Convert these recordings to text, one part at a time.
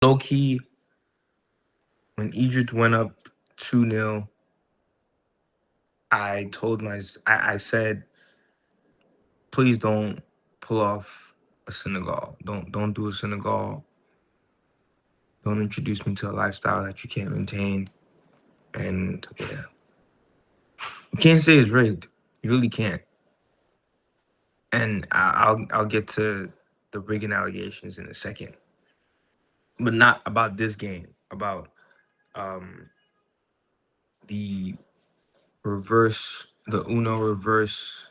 low key, when Egypt went up 2-0, I said, please don't pull off a Senegal. Don't do a Senegal. Don't introduce me to a lifestyle that you can't maintain. And yeah, you can't say it's rigged. You really can't. And I'll get to the rigging allegations in a second, but not about this game. About um the the Uno reverse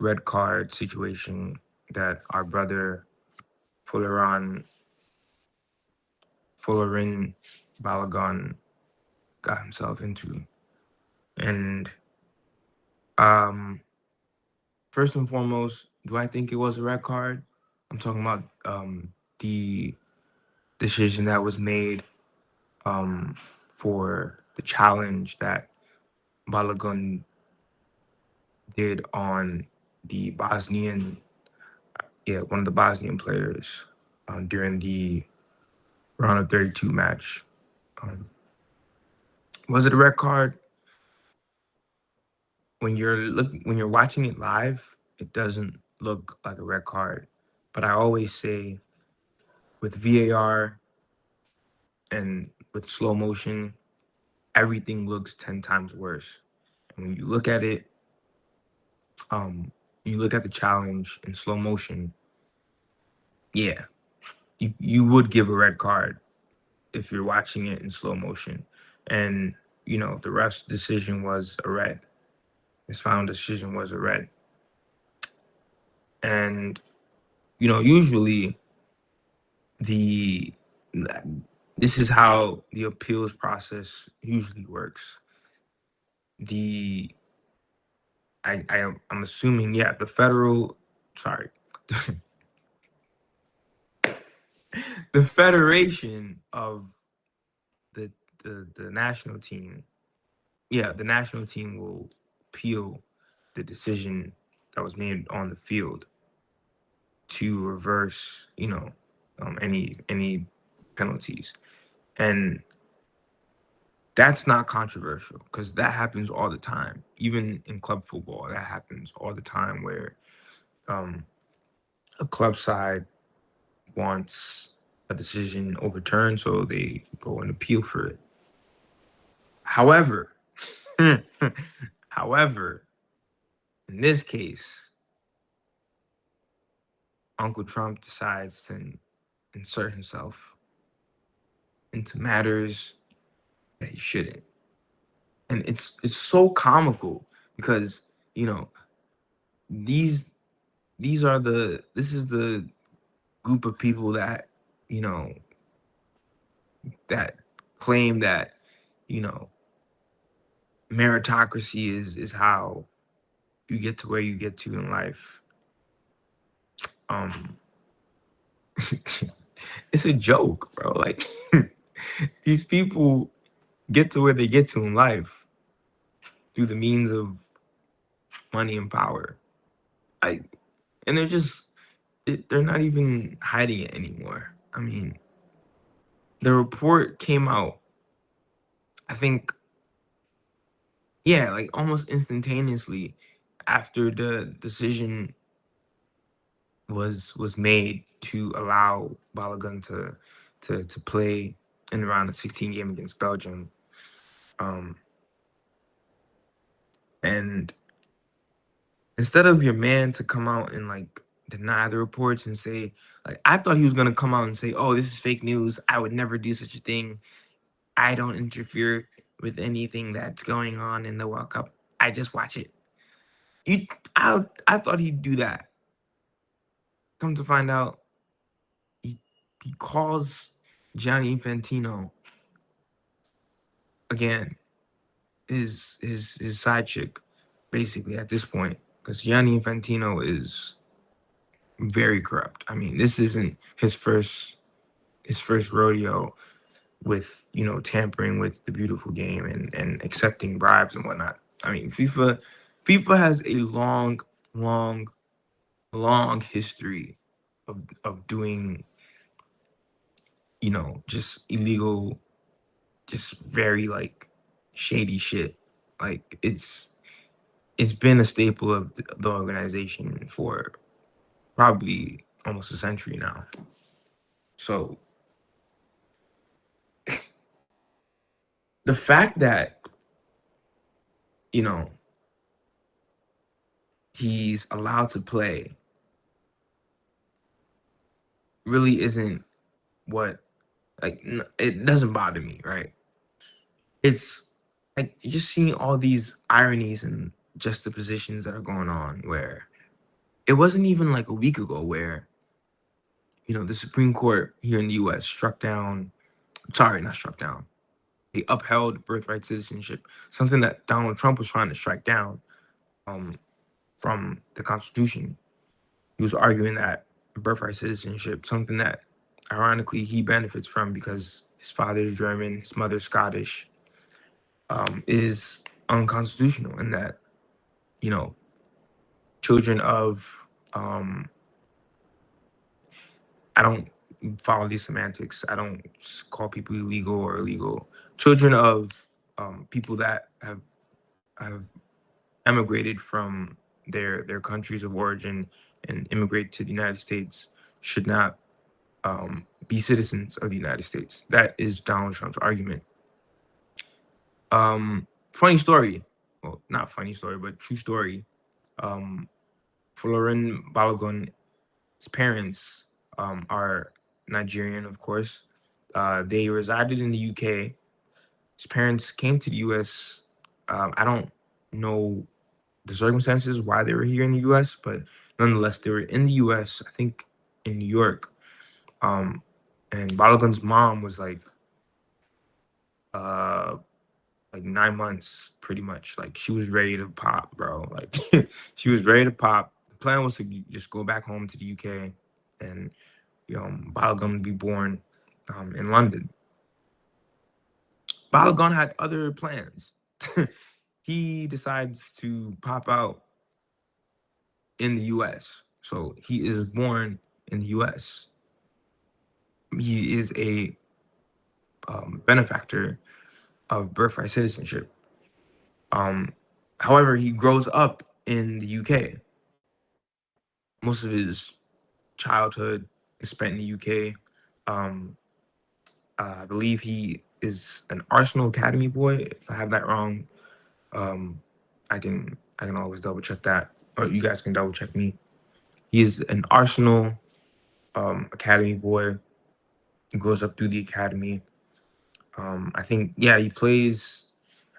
red card situation that our brother Fullerin Fullerin Balogun got himself into. And um first and foremost, do I think it was a red card? I'm talking about the decision that was made um for the challenge that Balogun did on the Bosnian, one of the Bosnian players during the round of 32 match. Um, was it a red card? When you're watching it live, it doesn't look like a red card. But I always say with VAR and with slow motion, everything looks 10 times worse. And when you look at it, you look at the challenge in slow motion, yeah, you would give a red card if you're watching it in slow motion. And, the ref's decision was a red. His final decision was a red. And, usually the this is how the appeals process usually works. The I'm assuming, yeah, the federal, sorry, the federation of the the national team, yeah, the national team will appeal the decision that was made on the field to reverse, any penalties. And that's not controversial because that happens all the time. Even in club football, that happens all the time where um, a club side wants a decision overturned, so they go and appeal for it. However, however, in this case, Uncle Trump decides to insert himself into matters that he shouldn't. And it's so comical because, you know, these this is the group of people that, you know, that claim that, you know, meritocracy is how you get to where you get to in life. Um it's a joke, bro. Like these people get to where they get to in life through the means of money and power. Like, and they're not even hiding it anymore. I mean, the report came out, I think, yeah, like almost instantaneously after the decision was made to allow Balogun to play in the round of 16 game against Belgium. Um, and instead of your man to come out and like deny the reports and say, like, I thought he was gonna come out and say, "Oh, this is fake news. I would never do such a thing. I don't interfere with anything that's going on in the World Cup. I just watch it." You, I thought he'd do that. Come to find out, he calls Gianni Infantino again, his side chick, basically at this point, because Gianni Infantino is very corrupt. I mean, this isn't his first rodeo with, tampering with the beautiful game and accepting bribes and whatnot. I mean, FIFA has a long, long history of doing just illegal, just very like shady shit. Like it's been a staple of the organization for probably almost a century now. So the fact that, you know, he's allowed to play really isn't what, like, it doesn't bother me, right? It's like just seeing all these ironies and juxtapositions that are going on where it wasn't even like a week ago where, the Supreme Court here in the US struck down, sorry, not struck down, they upheld birthright citizenship, something that Donald Trump was trying to strike down um, from the Constitution. He was arguing that birthright citizenship, something that ironically he benefits from because his father's German, his mother's Scottish, is unconstitutional, and that, you know, children of, I don't follow these semantics. I don't call people illegal or illegal. Children of people that have emigrated from their countries of origin and immigrate to the United States should not be citizens of the United States. That is Donald Trump's argument. Funny story. Well, not funny story, but true story. Um, Florin Balogun's parents are Nigerian, of course. They resided in the UK. His parents came to the US. I don't know the circumstances why they were here in the US, but nonetheless, they were in the US, I think in New York. And Balogun's mom was uh, like 9 months, pretty much. Like she was ready to pop, bro. Like she was ready to pop. The plan was to just go back home to the UK and Balogun would be born in London. Balogun had other plans. He decides to pop out in the US. So he is born in the US. He is a benefactor of birthright citizenship. However, he grows up in the UK. Most of his childhood is spent in the UK. Um, I believe he is an Arsenal Academy boy. If I have that wrong, um, I can always double check that, or you guys can double check me. He is an Arsenal Academy boy. He grows up through the academy. I think yeah, he plays.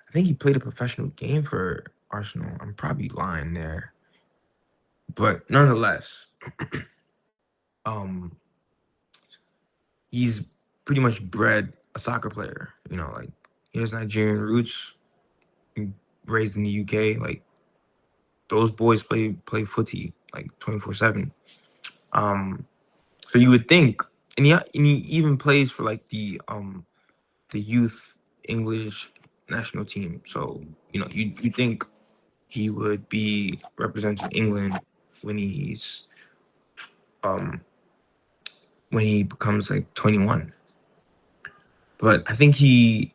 I think he played a professional game for Arsenal. I'm probably lying there, but nonetheless, um, he's pretty much bred a soccer player. Like he has Nigerian roots, raised in the UK. Like those boys play footy like 24/7. So you would think, and he even plays for like the youth English national team. So you think he would be representing England when he's um when he becomes like 21. But I think he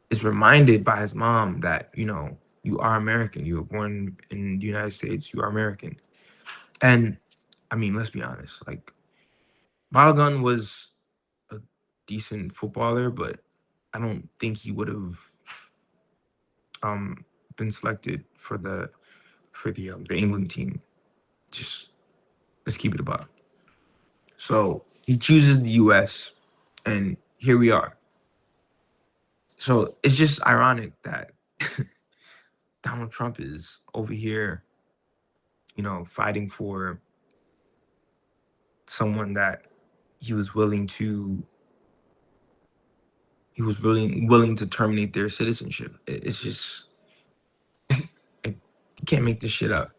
is reminded by his mom that you are American. You were born in the United States. You are American. And I mean, let's be honest. Like Balogun was a decent footballer, but I don't think he would have um been selected for the England team. Just let's keep it about. So he chooses the US, and here we are. So it's just ironic that Donald Trump is over here, fighting for someone that he was willing to willing to terminate their citizenship. It's just like, you can't make this shit up.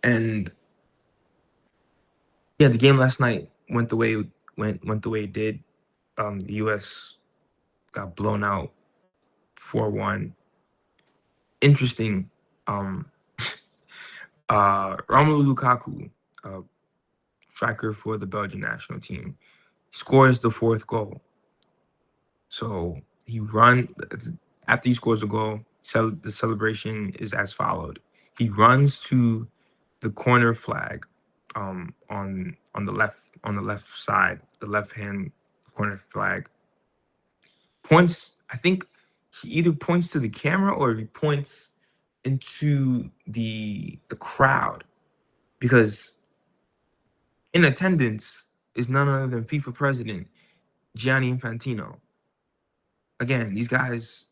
And yeah, the game last night went the way went the way it did. The US got blown out 4-1. Interesting. Um Romelu Lukaku, striker for the Belgian national team. He scores the fourth goal. So he run after he scores the goal. The celebration is as followed. He runs to the corner flag, on the left side, the left hand corner flag. Points. I think he either points to the camera or he points into the crowd, because in attendance is none other than FIFA president Gianni Infantino. Again, these guys,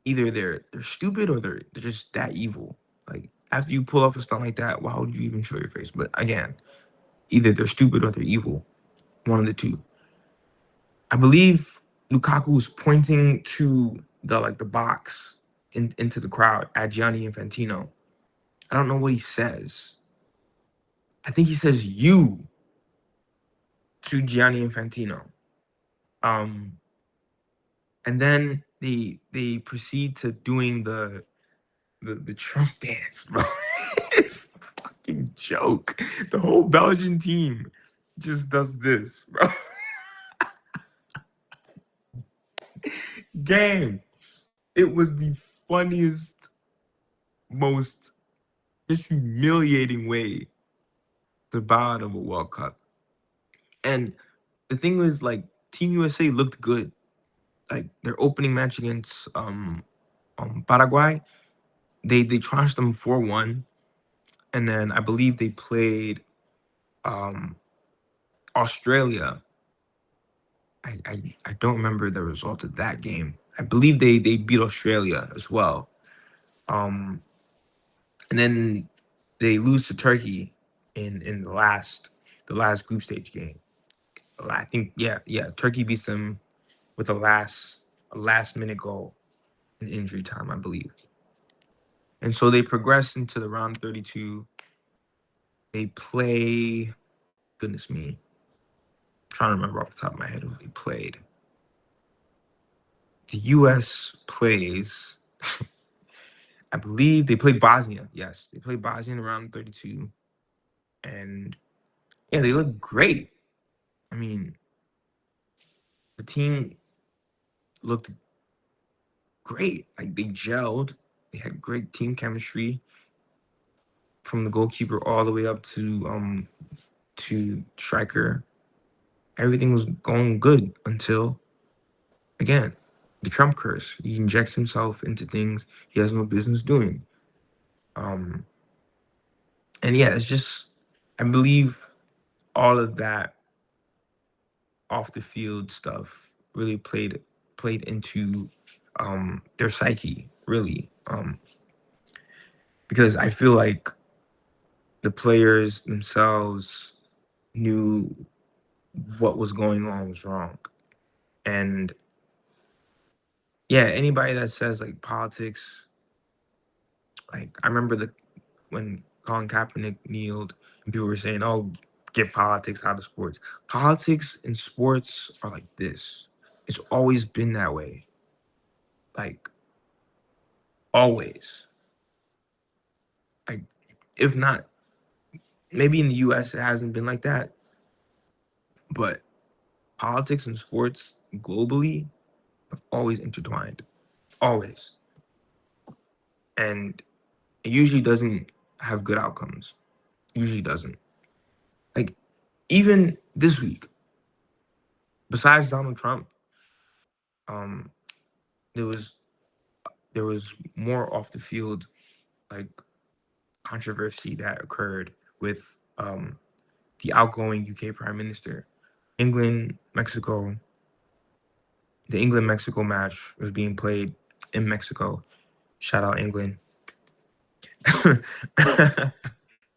either they're stupid or they're just that evil. Like, after you pull off a stunt like that, why would you even show your face? But again, either they're stupid or they're evil. One of the two. I believe Lukaku was pointing to the box into the crowd at Gianni Infantino. I don't know what he says. I think he says "you" to Gianni Infantino. Um, and then they proceed to doing the Trump dance, bro. It's a fucking joke. The whole Belgian team just does this, bro. Gang, it was the funniest, most just humiliating way to bow out of a World Cup. And the thing was, like, Team USA looked good. Like, their opening match against Paraguay, they trounced them 4-1, and then I believe they played um Australia. I don't remember the result of that game. I believe they beat Australia as well. Um, and then they lose to Turkey in the last group stage game. I think, yeah, Turkey beats them with a last minute goal in injury time, I believe. And so they progress into the round 32. They play, goodness me, I'm trying to remember off the top of my head who they played. The US plays, I believe they played Bosnia. Yes, they played Bosnia in round 32. And yeah, they look great. I mean, the team looked great. Like, they gelled. They had great team chemistry from the goalkeeper all the way up to striker. Everything was going good until, again, the Trump curse. He injects himself into things he has no business doing. Um, and yeah, it's just, I believe all of that off the field stuff really played into their psyche, really. Because I feel like the players themselves knew what was going on was wrong. And yeah, anybody that says like politics, like, I remember when Colin Kaepernick kneeled and people were saying, "Oh, get politics out of sports." Politics and sports are like this. It's always been that way. Like, always. Like, if not, maybe in the US it hasn't been like that, but politics and sports globally have always intertwined. Always. And it usually doesn't have good outcomes. Usually doesn't. Like, even this week, besides Donald Trump, um, there was more off the field, like, controversy that occurred with the outgoing UK Prime Minister. England, Mexico, the England Mexico match was being played in Mexico. Shout out England.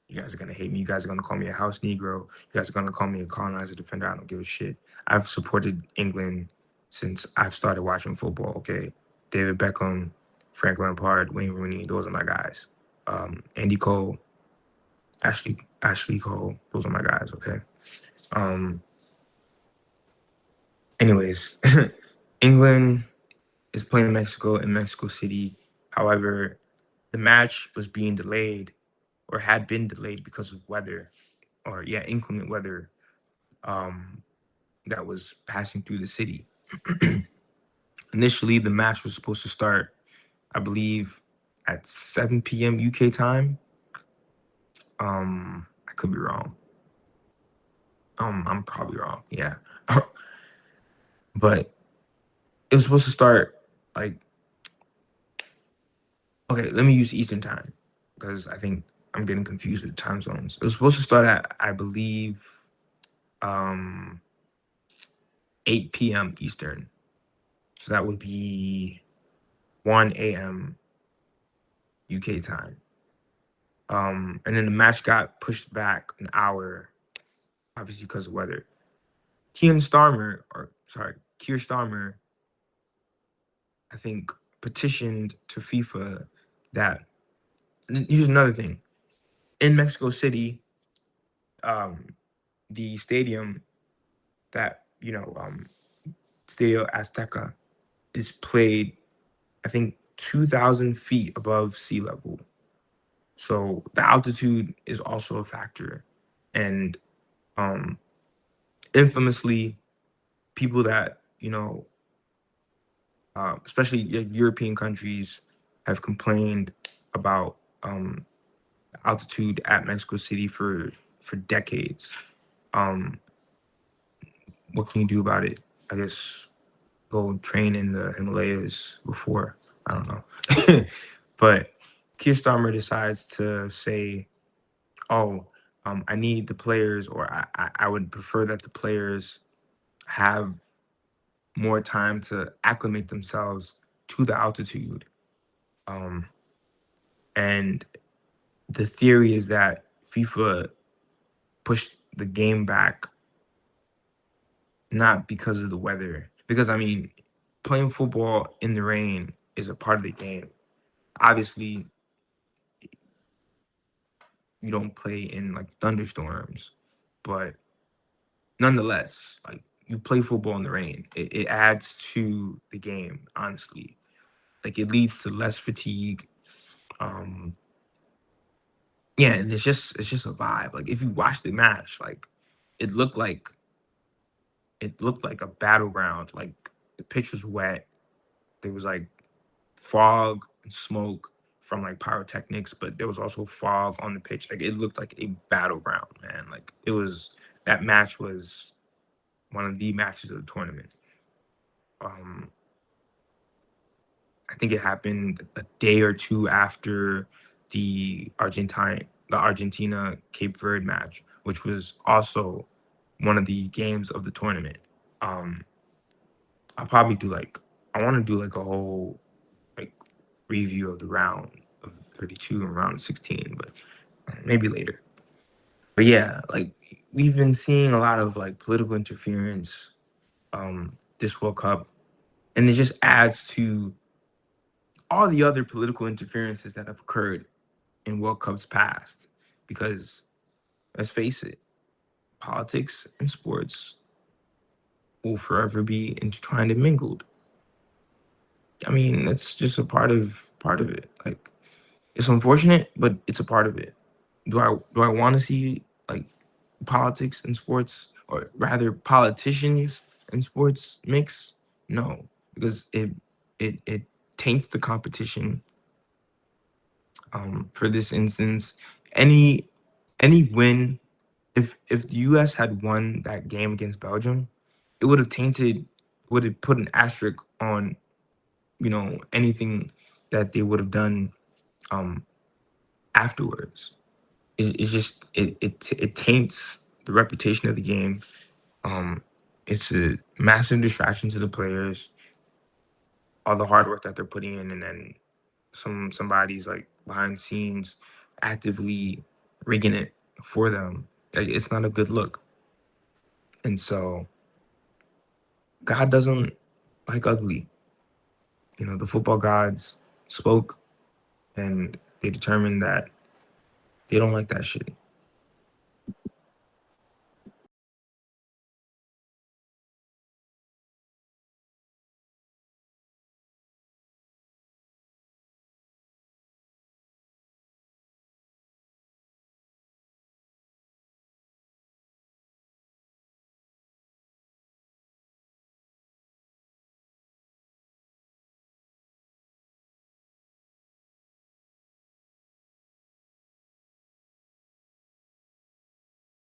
You guys are gonna hate me. You guys are gonna call me a house Negro. You guys are gonna call me a colonizer defender. I don't give a shit. I've supported England since I've started watching football. Okay, David Beckham, Frank Lampard, Wayne Rooney. Those are my guys. Andy Cole, Ashley Cole. Those are my guys. Okay. Um. Anyways, England is playing Mexico in Mexico City. However, the match was being delayed, or had been delayed, because of weather, or yeah, inclement weather. Um, that was passing through the city. Initially, the match was supposed to start, I believe, at 7 p.m. UK time. I could be wrong. I'm probably wrong. Yeah, but it was supposed to start like, okay. Let me use Eastern time because I think I'm getting confused with time zones. It was supposed to start at, I believe, um 8 p.m. Eastern. So that would be 1 a.m. UK time. And then the match got pushed back an hour, obviously because of weather. Keir Starmer, I think, petitioned to FIFA that. Here's another thing: in Mexico City, um, the stadium that Stadio Azteca is played, I think, 2,000 feet above sea level. So the altitude is also a factor, and um, infamously, people that especially European countries, have complained about altitude at Mexico City for decades. Um, what can you do about it? I guess go train in the Himalayas before. I don't know, but Keir Starmer decides to say, "Oh, I need the players, or I would prefer that the players have more time to acclimate themselves to the altitude." Um, and the theory is that FIFA pushed the game back not because of the weather, because I mean, playing football in the rain is a part of the game. Obviously, you don't play in like thunderstorms, but nonetheless, like you play football in the rain. It adds to the game, honestly. Like it leads to less fatigue. Um, yeah, and it's just a vibe. Like if you watch the match, like it looked like it looked like a battleground. Like the pitch was wet. There was like fog and smoke from like pyrotechnics, but there was also fog on the pitch. Like it looked like a battleground, man. Like it was that match was one of the matches of the tournament. Um, I think it happened a day or two after the Argentina Cape Verde match, which was also one of the games of the tournament. Um, I'll probably do like I want to do like a whole like review of the round of 32 and round of 16, but maybe later. But yeah, like we've been seeing a lot of like political interference this World Cup, and it just adds to all the other political interferences that have occurred in World Cups past. Because let's face it, politics and sports will forever be intertwined and mingled. I mean, that's just a part of it. Like it's unfortunate, but it's a part of it. Do I want to see like politics and sports, or rather politicians and sports mix? No, because it taints the competition. For this instance, any any win, if the U.S. had won that game against Belgium, it would have put an asterisk on anything that they would have done um afterwards. It's just it taints the reputation of the game. Um, it's a massive distraction to the players, all the hard work that they're putting in, and then somebody's like behind the scenes actively rigging it for them. Like it's not a good look. And so God doesn't like ugly. The football gods spoke, and they determined that they don't like that shit.